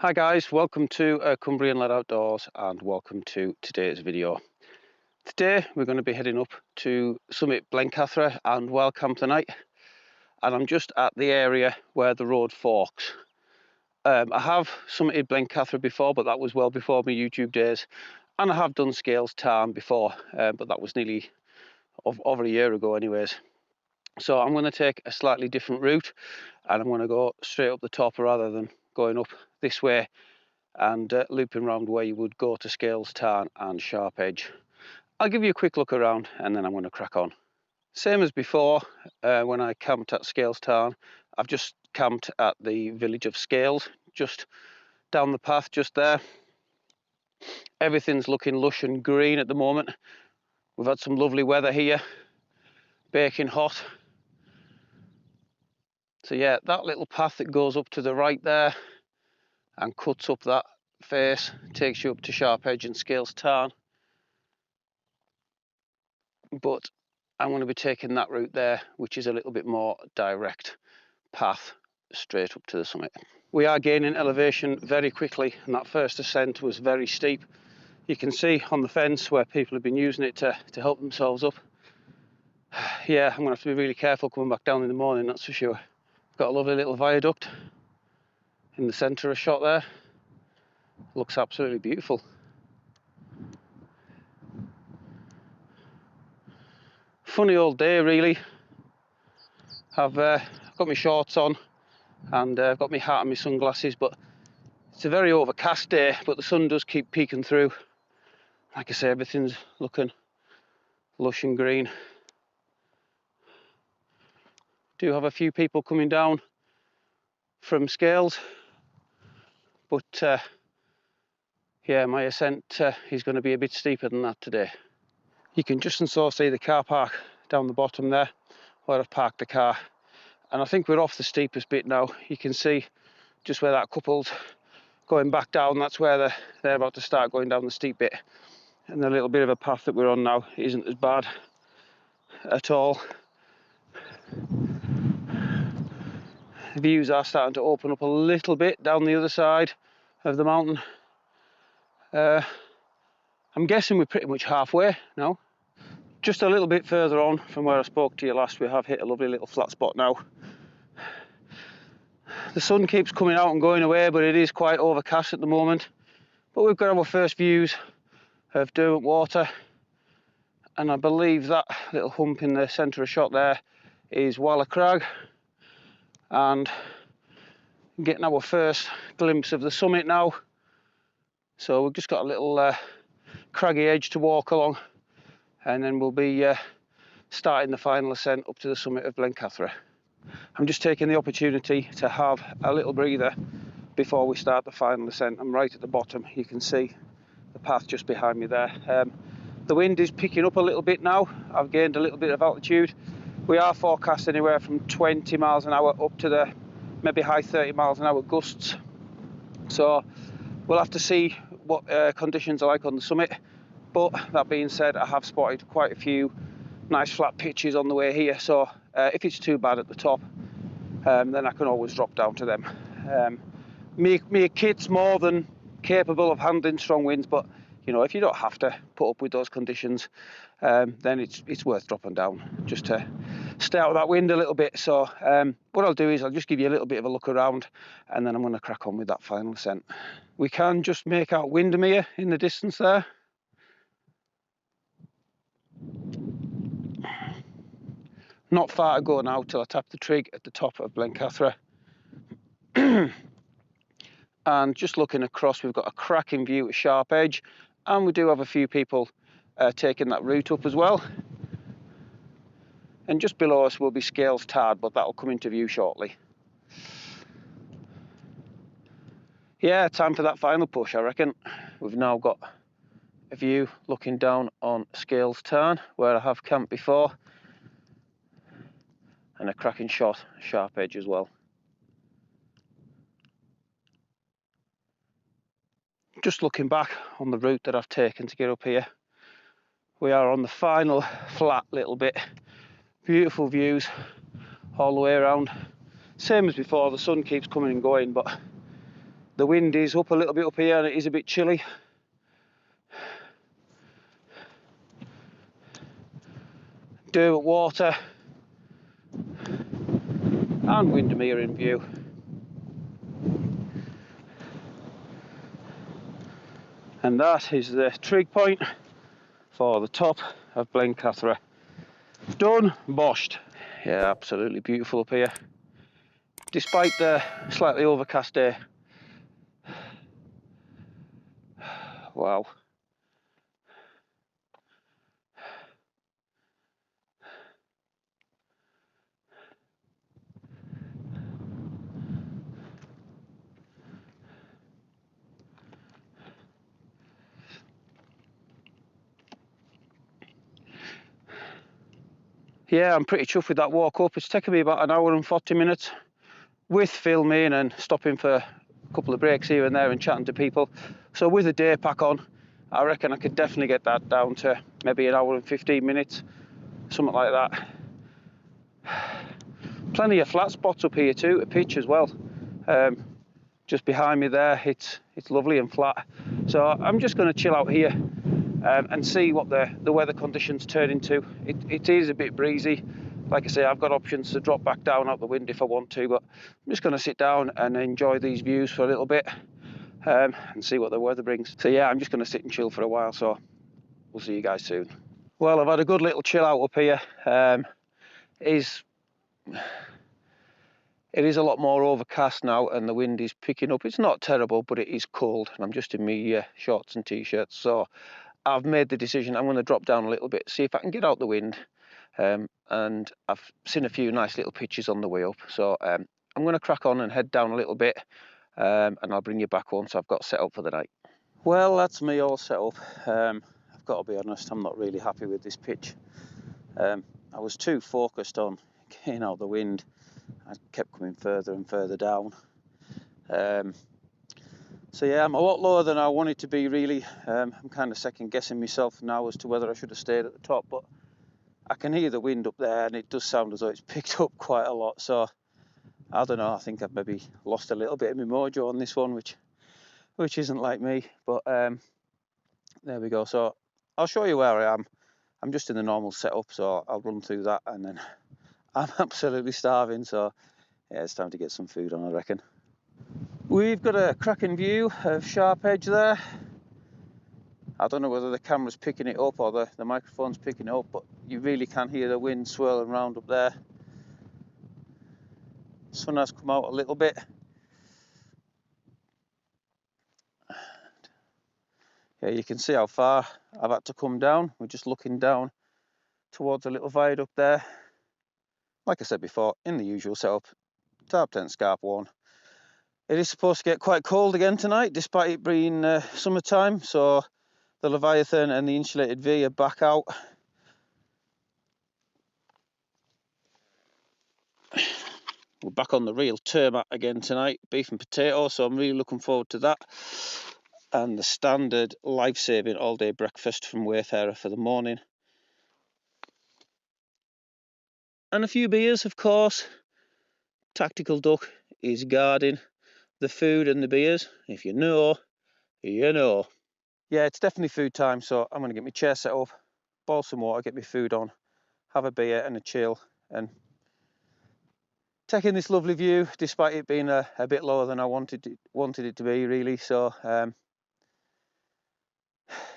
Hi guys, welcome to Cumbrian Led Outdoors and welcome to today's video. Today we're going to be heading up to summit Blencathra and Wildcamp tonight, and I'm just at the area where the road forks. I have summited Blencathra before, but that was well before my YouTube days, and I have done Scales Tarn before, but that was nearly over a year ago anyways. So I'm going to take a slightly different route and I'm going to go straight up the top rather than going up this way and looping around where you would go to Scales Tarn and Sharp Edge. I'll give you a quick look around and then I'm going to crack on. Same as before, when I camped at Scales Tarn, I've just camped at the village of Scales, just down the path just there. Everything's looking lush and green at the moment. We've had some lovely weather here, baking hot. So yeah, that little path that goes up to the right there and cuts up that face takes you up to Sharp Edge and Scales Tarn. But I'm going to be taking that route there, which is a little bit more direct path straight up to the summit. We are gaining elevation very quickly, and that first ascent was very steep. You can see on the fence where people have been using it to help themselves up. Yeah, I'm going to have to be really careful coming back down in the morning, that's for sure. Got a lovely little viaduct in the centre of shot there. Looks absolutely beautiful. Funny old day really. I've got my shorts on and I've got my hat and my sunglasses, but it's a very overcast day, but the sun does keep peeking through. Like I say, everything's looking lush and green. Do have a few people coming down from Scales, but yeah, my ascent is going to be a bit steeper than that today. You can just and so see the car park down the bottom there where I've parked the car, and I think we're off the steepest bit now. You can see just where that couple's going back down, that's where they're about to start going down the steep bit, and the little bit of a path that we're on now isn't as bad at all. The views are starting to open up a little bit down the other side of the mountain. I'm guessing we're pretty much halfway now. Just a little bit further on from where I spoke to you last, we have hit a lovely little flat spot now. The sun keeps coming out and going away, but it is quite overcast at the moment. But we've got our first views of Derwent Water, and I believe that little hump in the centre of shot there is Walla Crag, and getting our first glimpse of the summit now. So we've just got a little craggy edge to walk along, and then we'll be starting the final ascent up to the summit of Blencathra. I'm just taking the opportunity to have a little breather before we start the final ascent. I'm right at the bottom, you can see the path just behind me there. The wind is picking up a little bit now. I've gained a little bit of altitude. We are forecast anywhere from 20 miles an hour up to the maybe high 30 miles an hour gusts. So we'll have to see what conditions are like on the summit. But that being said, I have spotted quite a few nice flat pitches on the way here. So if it's too bad at the top, then I can always drop down to them. My kit's more than capable of handling strong winds, but you know, if you don't have to put up with those conditions, then it's worth dropping down just to stay out of that wind a little bit. So what I'll do is I'll just give you a little bit of a look around, and then I'm going to crack on with that final ascent. We can just make out Windermere in the distance there. Not far to go now till I tap the trig at the top of Blencathra. And just looking across, we've got a cracking view at Sharp Edge, and we do have a few people taking that route up as well. And just below us will be Scales Tarn, but that'll come into view shortly. Yeah, time for that final push, I reckon. We've now got a view looking down on Scales Tarn, where I have camped before, and a cracking shot Sharp Edge as well. Just looking back on the route that I've taken to get up here, we are on the final flat little bit. Beautiful views all the way around. Same as before, the sun keeps coming and going, but The wind is up a little bit up here and it is a bit chilly. Dirt water and Windermere in view. And that is the trig point for the top of Blencathra. Done, boshed. Yeah, absolutely beautiful up here. Despite the slightly overcast day. Wow. Yeah, I'm pretty chuffed with that walk up. It's taken me about an hour and 40 minutes with filming and stopping for a couple of breaks here and there and chatting to people. So with a day pack on, I reckon I could definitely get that down to maybe an hour and 15 minutes, something like that. Plenty of flat spots up here too, a pitch as well. Just behind me there, it's lovely and flat. So I'm just going to chill out here and see what the weather conditions turn into. It is a bit breezy. Like I say, I've got options to drop back down out the wind if I want to, but I'm just going to sit down and enjoy these views for a little bit and see what the weather brings. So yeah, I'm just going to sit and chill for a while, so we'll see you guys soon. Well, I've had a good little chill out up here. It is a lot more overcast now and the wind is picking up. It's not terrible, but it is cold and I'm just in my shorts and t-shirts. So I've made the decision I'm going to drop down a little bit, see if I can get out the wind. And I've seen a few nice little pitches on the way up. So I'm going to crack on and head down a little bit and I'll bring you back once I've got set up for the night. Well, that's me all set up. I've got to be honest, I'm not really happy with this pitch. I was too focused on getting out the wind. I kept coming further and further down. So yeah, I'm a lot lower than I wanted to be really. I'm kind of second guessing myself now as to whether I should have stayed at the top, but I can hear the wind up there and it does sound as though it's picked up quite a lot. So I don't know, I think I've maybe lost a little bit of my mojo on this one, which isn't like me, but there we go. So I'll show you where I am. I'm just in the normal setup, so I'll run through that, and then I'm absolutely starving, so yeah, it's time to get some food on, I reckon. We've got a cracking view of Sharp Edge there. I don't know whether the camera's picking it up or the microphone's picking it up, but you really can hear the wind swirling around up there. The sun has come out a little bit. Yeah, you can see how far I've had to come down. We're just looking down towards a little viaduct there. Like I said before, in the usual setup, Tarptent Scarp 1. It is supposed to get quite cold again tonight, despite it being summertime, so the Leviathan and the insulated V are back out. We're back on the real termat again tonight, beef and potato, so I'm really looking forward to that. And the standard life-saving all-day breakfast from Wayfarer for the morning. And a few beers, of course. Tactical Duck is guarding the food and the beers. If you know, you know. Yeah, it's definitely food time, so I'm going to get my chair set up, boil some water, get my food on, have a beer and a chill, and taking this lovely view, despite it being a bit lower than I wanted it to be, really. So,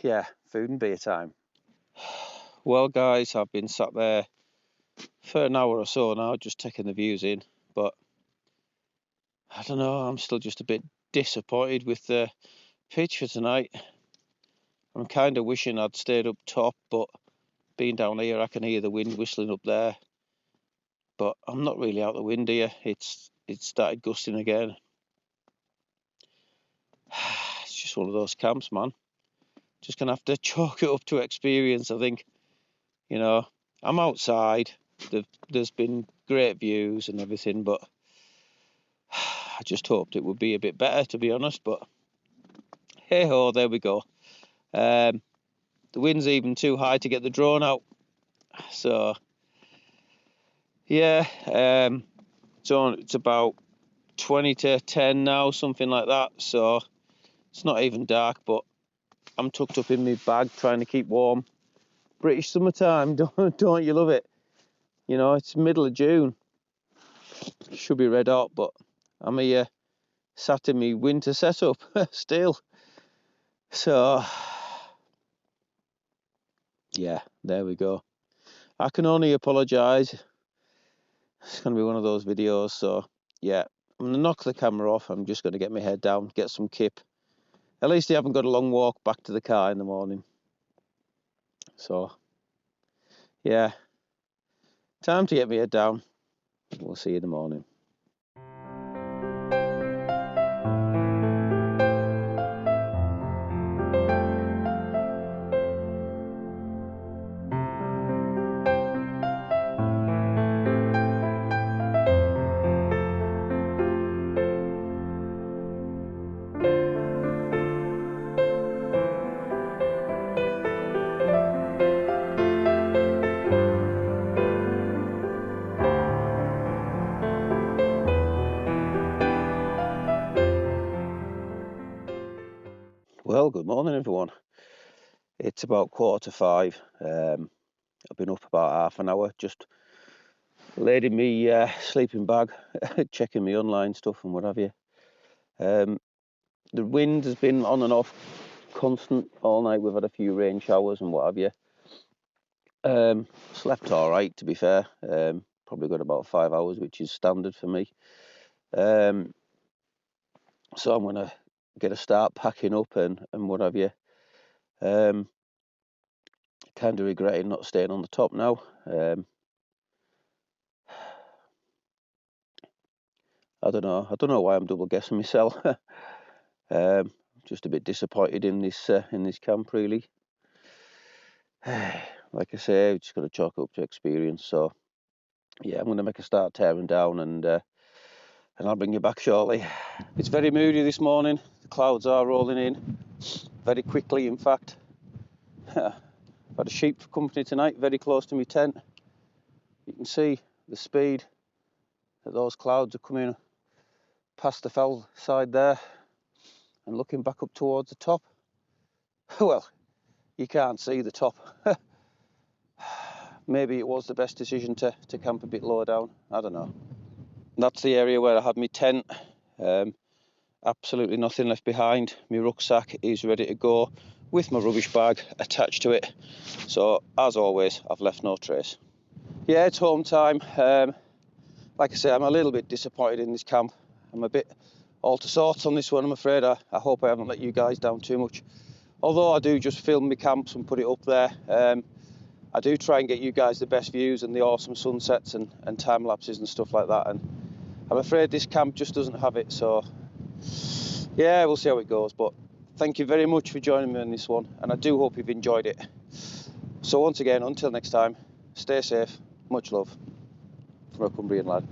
yeah, food and beer time. Well, guys, I've been sat there for an hour or so now, just taking the views in, but I don't know, I'm still just a bit disappointed with the pitch for tonight. I'm kind of wishing I'd stayed up top, but being down here, I can hear the wind whistling up there. But I'm not really out the wind here. It's started gusting again. It's just one of those camps, man. Just gonna have to chalk it up to experience, I think. You know, I'm outside. There's been great views and everything, but I just hoped it would be a bit better, to be honest. But hey ho, there we go. The wind's even too high to get the drone out. So yeah, so it's about 20 to 10 now, something like that, so it's not even dark, but I'm tucked up in my bag trying to keep warm. British summertime, don't you love it? You know, it's middle of June, should be red hot, but I'm here sat in my winter setup still. So yeah, there we go. I can only apologise. It's going to be one of those videos, so yeah, I'm going to knock the camera off. I'm just going to get my head down, get some kip. At least I haven't got a long walk back to the car in the morning. So yeah, time to get my head down. We'll see you in the morning. Well, good morning everyone. It's about 4:45. I've been up about half an hour, just laid in me sleeping bag, checking my online stuff and what have you. The wind has been on and off, constant all night. We've had a few rain showers and what have you. Slept all right, to be fair. Probably got about 5 hours, which is standard for me. So I'm going to get a start packing up and what have you. Kind of regretting not staying on the top now. I don't know why I'm double guessing myself. Just a bit disappointed in this camp, really. Like I say, I've just got to chalk up to experience. So yeah, I'm going to make a start tearing down, and I'll bring you back shortly. It's very moody this morning. The clouds are rolling in very quickly, in fact. I've had a sheep for company tonight, very close to my tent. You can see the speed that those clouds are coming past the fell side there and looking back up towards the top. Well, you can't see the top. Maybe it was the best decision to camp a bit lower down. I don't know. That's the area where I had my tent. Absolutely nothing left behind. My rucksack is ready to go with my rubbish bag attached to it. So as always, I've left no trace. Yeah, it's home time. Like I say, I'm a little bit disappointed in this camp. I'm a bit all to sorts on this one, I'm afraid. I hope I haven't let you guys down too much. Although I do just film my camps and put it up there. I do try and get you guys the best views and the awesome sunsets and time lapses and stuff like that. And I'm afraid this camp just doesn't have it. So yeah, we'll see how it goes. But thank you very much for joining me on this one. And I do hope you've enjoyed it. So once again, until next time, stay safe. Much love from a Cumbrian lad.